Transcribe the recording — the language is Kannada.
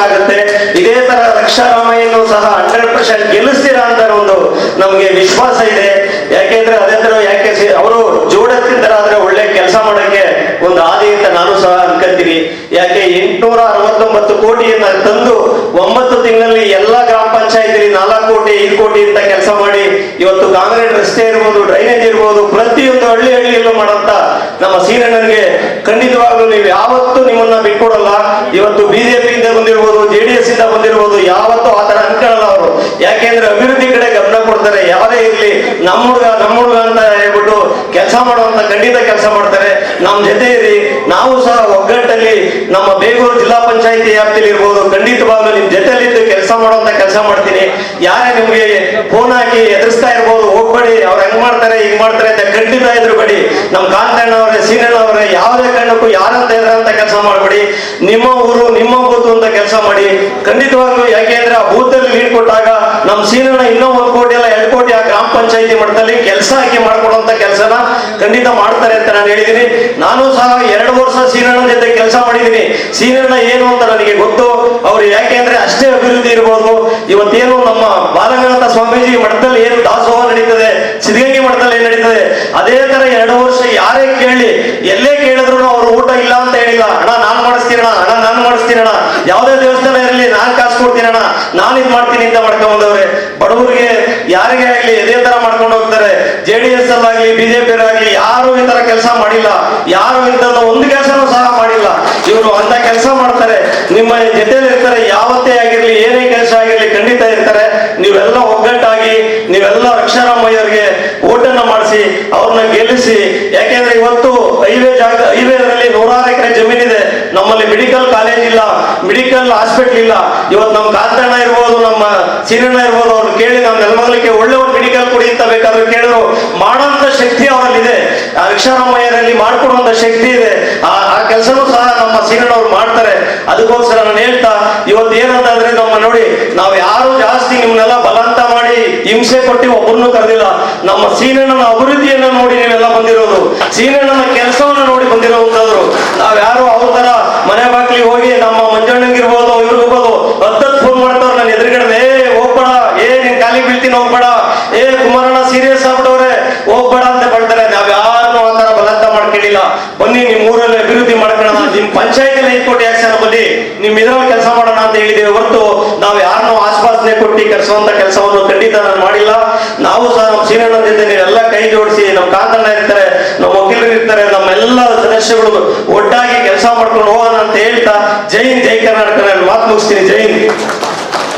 ಆಗುತ್ತೆ. ಇದೇ ತರ ರಕ್ಷಾರಾಮಯ್ಯನು ಸಹ 100% ಗೆಲ್ಲಿಸ್ತೀರಾ ಅಂತ ಒಂದು ನಮ್ಗೆ ವಿಶ್ವಾಸ ಇದೆ. ಯಾಕೆಂದ್ರೆ ಅದೇ ತರ ಯಾಕೆ ಅವರು ಜೋಡತ್ತಿದ್ದರಾದ್ರೆ ಒಳ್ಳೆ ಕೆಲಸ ಮಾಡಕ್ಕೆ ಒಂದು ಆದಿ ಅಂತ ನಾನು ಸಹ ಅನ್ಕೊಂತೀನಿ. ಯಾಕೆ 869 ಕೋಟಿಯನ್ನ ತಂದು 9 ತಿಂಗಳಲ್ಲಿ ಎಲ್ಲಾ ಗ್ರಾಮ ಪಂಚಾಯತಿ 4 ಕೋಟಿ 5 ಕೋಟಿ ಅಂತ ಕೆಲಸ ಮಾಡಿ ಇವತ್ತು ಕಾಂಕ್ರೀಟ್ ರಸ್ತೆ ಇರ್ಬೋದು, ಡ್ರೈನೇಜ್ ಇರ್ಬೋದು, ಪ್ರತಿಯೊಂದು ಹಳ್ಳಿಯಲ್ಲೂ ಮಾಡಂತ ನಮ್ಮ ಸೀನಣ್ಣನಿಗೆ ಖಂಡಿತವಾಗ್ಲೂ ನೀವು ಯಾವತ್ತೂ ನಿಮ್ಮನ್ನ ಬಿಟ್ಕೊಡಲ್ಲ. ಇವತ್ತು ಬಿಜೆಪಿ ಇಂದ ಬಂದಿರ್ಬೋದು, JDS ಇಂದ ಬಂದಿರ್ಬೋದು, ಯಾವತ್ತೂ ಆತರ ಅನ್ಕೊಳ್ಳಲ್ಲ ಅವರು. ಯಾಕೆಂದ್ರೆ ಅಭಿವೃದ್ಧಿ ಕಡೆ ಗಮನ ಕೊಡ್ತಾರೆ. ಯಾವುದೇ ಇರ್ಲಿ ನಮ್ಮ ಹುಡುಗ ಅಂತ ಹೇಳ್ಬಿಟ್ಟು ಕೆಲಸ ಮಾಡುವಂತ ಖಂಡಿತ ಕೆಲಸ ಮಾಡ್ತಾರೆ. ನಮ್ ಜೊತೆ ಇರಿ, ನಾವು ಸಹ ಒಗ್ಗಟ್ಟಲ್ಲಿ ನಮ್ಮ ಬೇಗೂರು ಜಿಲ್ಲಾ ಪಂಚಾಯತಿ ವ್ಯಾಪ್ತಿಯಲ್ಲಿ ಇರ್ಬೋದು, ಖಂಡಿತವಾಗ್ಲೂ ನಿಮ್ ಜೊತೆಲಿದ್ದು ಕೆಲಸ ಮಾಡುವಂತ ಕೆಲಸ ಮಾಡ್ತೀನಿ. ಯಾರೇ ನಿಮ್ಗೆ ಫೋನ್ ಹಾಕಿ ಎದುರಿಸ್ತಾ ಇರ್ಬೋದು, ಹೋಗ್ಬೇಡಿ, ಅವ್ರು ಹೆಂಗ್ ಮಾಡ್ತಾರೆ ಹಿಂಗ್ ಮಾಡ್ತಾರೆ ಅಂತ ಖಂಡಿತ ಎದುರುಬೇಡಿ. ನಮ್ ಕಾಂತಣ್ಣವ್ರೆ, ಸೀನಣ್ಣವ್ರೆ, ಯಾವುದೇ ಕಾರಣಕ್ಕೂ ಯಾರಂತ ಎದುರಂತ ಕೆಲಸ ಮಾಡ್ಬೇಡಿ. ನಿಮ್ಮ ಊರು ನಿಮ್ಮ ಬೂತು ಅಂತ ಕೆಲಸ ಮಾಡಿ ಖಂಡಿತವಾಗ್ಲೂ. ಯಾಕೆಂದ್ರೆ ಆ ಬೂತಲ್ಲಿ ಲೀಡ್ ಕೊಟ್ಟಾಗ ನಮ್ ಸೀನಣ್ಣ ಇನ್ನೂ 1 ಕೋಟಿ ಅಲ್ಲ 2 ಕೋಟಿ ಆ ಗ್ರಾಮ ಪಂಚಾಯತಿ ಮಟ್ಟದಲ್ಲಿ ಕೆಲಸ ಹಾಕಿ ಮಾಡ್ಕೊಡುವಂತ ಕೆಲಸನ ಖಂಡಿತ ಮಾಡ್ತಾರೆ ಅಂತ ನಾನು ಹೇಳಿದೀನಿ. ನಾನು ಸಹ 2 ವರ್ಷ ಸೀನಣ್ಣನ ಜೊತೆ ಕೆಲಸ ಮಾಡಿದೀನಿ. ಸೀನಣ್ಣ ಏನು ಅಂತ ನನಗೆ ಗೊತ್ತು. ಅವ್ರು ಯಾಕೆಂದ್ರೆ ಅಷ್ಟೇ ಅಭಿವೃದ್ಧಿ ಇರ್ಬೋದು. ಇವತ್ತೇನು ನಮ್ಮ ಬಾಲಗಂಗಾಧರ ಸ್ವಾಮೀಜಿ ಮಠದಲ್ಲಿ ಏನು ದಾಸೋಹ ನಡೀತದೆ, ಸಿದ್ಧಗಂಗೆ ಮಠದಲ್ಲಿ ಏನ್ ನಡೀತದೆ, ಅದೇ ತರ 2 ವರ್ಷ ಯಾರೇ ಕೇಳಿ ಎಲ್ಲೇ ಕೇಳಿದ್ರು ಅವ್ರು ಊಟ ಇಲ್ಲ ಅಂತ ಹೇಳಿಲ್ಲ. ಅಣ್ಣ ನಾನ್ ಮಾಡಿಸ್ತೀನಣ್ಣ, ನಾನು ಮಾಡಿಸ್ತೀನಣ್ಣ, ಯಾವುದೇ ದೇವಸ್ಥಾನ ಇರಲಿ ನಾನ್ ಕಾಸು ಕೊಡ್ತೀನಣ್ಣ, ನಾನು ಇದ್ ಮಾಡ್ತೀನಿ ಅಂತ ಮಾಡ್ಕೊಂಡ್ ಬಂದವ್ರೆ. ಬಡವರಿಗೆ ಯಾರಿಗೇ ಆಗ್ಲಿ ಇದೇ ತರ ಮಾಡ್ಕೊಂಡು ಹೋಗ್ತಾರೆ. JDS ಅಲ್ಲಾಗ್ಲಿ ಬಿಜೆಪಿ ಆಗ್ಲಿ ಯಾರು ಈ ತರ ಕೆಲಸ ಮಾಡಿಲ್ಲ. ಯಾರು ಇಂಥದ್ದು ಒಂದು ಕೆಲಸನೂ ಸಹ ಮಾಡಿಲ್ಲ. ಇವರು ಅಂತ ಕೆಲಸ ಮಾಡ್ತಾರೆ, ನಿಮ್ಮ ಜೊತೆಲಿ ಇರ್ತಾರೆ. ಯಾವತ್ತೇ ಆಗಿರ್ಲಿ ಏನೇ ಕೆಲಸ ಆಗಿರ್ಲಿ ಖಂಡಿತ ಇರ್ತಾರೆ. ನೀವೆಲ್ಲ ಒಗ್ಗಟ್ಟಾಗಿ ನೀವೆಲ್ಲ ರಕ್ಷಾರಾಮಯ್ಯವ್ರಿಗೆ ಓಟನ್ನ ಮಾಡಿಸಿ ಅವ್ರನ್ನ ಗೆಲ್ಲಿಸಿ. ಯಾಕೆಂದ್ರೆ ಇವತ್ತು ಹೈವೇದಲ್ಲಿ 100 ಎಕರೆ ಜಮೀನಿದೆ. ನಮ್ಮಲ್ಲಿ ಮೆಡಿಕಲ್ ಕಾಲೇಜ್ ಇಲ್ಲ, ಮೆಡಿಕಲ್ ಹಾಸ್ಪಿಟಲ್ ಇಲ್ಲ. ಇವತ್ತು ನಮ್ಮ ಕಾಂತಣ್ಣ ಇರ್ಬೋದು, ನಮ್ಮ ಸೀನಣ್ಣ ಇರ್ಬೋದು, ಅವ್ರು ಕೇಳಿ ನಮ್ಮ ನೆಲಮಂಗಲಕ್ಕೆ ಒಳ್ಳೆ ಒಂದು ಮೆಡಿಕಲ್ ಕೊಡಿ ಅಂತ ಬೇಕಾದ್ರೆ ಕೇಳಿದ್ರು ಮಾಡೋಂಥ ಶಕ್ತಿ ಅವರಲ್ಲಿದೆ. ಆ ರಕ್ಷಾರಾಮಯ್ಯರಲ್ಲಿ ಮಾಡ್ಕೊಡುವಂತ ಶಕ್ತಿ ಇದೆ. ಆ ಕೆಲಸನೂ ಸಹ ನಮ್ಮ ಸೀನಣ್ಣವ್ರು ಮಾಡ್ತಾರೆ. ಅದಕ್ಕೋಸ್ಕರ ನಾನು ಹೇಳ್ತಾ ಇವತ್ತು ಏನಂತಂದ್ರೆ ನಮ್ಮ ನೋಡಿ, ನಾವು ಯಾರು ಜಾಸ್ತಿ ನಿಮ್ನೆಲ್ಲ ಬಲವಂತ ಮಾಡಿ ಹಿಂಸೆ ಕೊಟ್ಟು ಒಬ್ಬರನ್ನು ಕರೆದಿಲ್ಲ. ನಮ್ಮ ಸೀನಣ್ಣನ ಅಭಿವೃದ್ಧಿಯನ್ನ ನೋಡಿ ನೀವೆಲ್ಲ ಬಂದಿರೋದು, ಸೀನಣ್ಣನ ಕೆಲಸವನ್ನ ನೋಡಿ ಬಂದಿರೋಂಥವ್ರು. ನಾವ್ ಯಾರು ಅವ್ರ ತರ ಮನೆ ಬಾಗ್ಲಿಗೆ ಹೋಗಿ ನಮ್ಮ ಮಂಜಣ್ಣಂಗಿರ್ಬೋದು ಇವ್ರಿಗಿರ್ಬೋದು 10 ಫೋನ್ ಮಾಡ್ತಾವ್ರು ನನ್ನ ಎದುರುಗಡೆ, ಹೋಗ್ಬೇಡ, ನಿನ್ ಕಾಲಿಗೆ ಬೀಳ್ತೀನಿ, ಹೋಗ್ಬೇಡ, ಕುಮಾರಣ್ಣ ಸೀರಿಯಸ್ ಆಗ್ಬಿಡವ್ರೆ, ಹೋಗ್ಬೇಡ ಅಂತ ಬರ್ತಾರೆ. ನಾವ್ ಯಾರನ್ನು ಆ ತರ ಬಲವಂತ ಮಾಡ್ಕೊಂಡಿಲ್ಲ. ಬನ್ನಿ ನಿಮ್ ಊರಲ್ಲಿ ಅಭಿವೃದ್ಧಿ ಮಾಡ್ಕೊಳ್ಳೋಣ, ನಿಮ್ ಪಂಚಾಯತಿಯಲ್ಲಿ 5 ಕೋಟಿ ಹಾಕ್ಸೋಣ, ಬನ್ನಿ ನಿಮ್ ಇದ್ರಲ್ಲಿ ಕೆಲಸ ಮಾಡೋಣ ಅಂತ ಹೇಳಿದ್ದೇವೆ ಹೊರತು ನಾವು ಯಾರನ್ನೂ ಆಶ್ವಾಸನೆ ಕೊಟ್ಟು ಕರೆಸುವಂತ ಕೆಲಸವನ್ನು ಖಂಡಿತ ನಾನು ಮಾಡಿಲ್ಲ. ನಾವು ಸಹ ನಮ್ಮ ಸೀನಣ್ಣನ ಜೊತೆ ನೀವೆಲ್ಲ ಕೈ ಜೋಡಿಸಿ, ನಮ್ಮ ಕಾಂತಣ್ಣ ಇರ್ತಾರೆ, ನಮ್ಮ ವಕೀಲರು ಇರ್ತಾರೆ, ನಮ್ಮೆಲ್ಲ ಸದಸ್ಯಗಳು ಒಟ್ಟಾಗಿ ಕೆಲಸ ಮಾಡ್ಕೊಂಡು ಹೋಗೋಣ ಅಂತ ಹೇಳ್ತಾ ಜೈ ಹಿಂದ್, ಜೈ ಕರ್ನಾಟಕ. ನಾನು ಮಾತು ಮುಗಿಸ್ತೀನಿ. ಜೈ ಹಿಂದ್.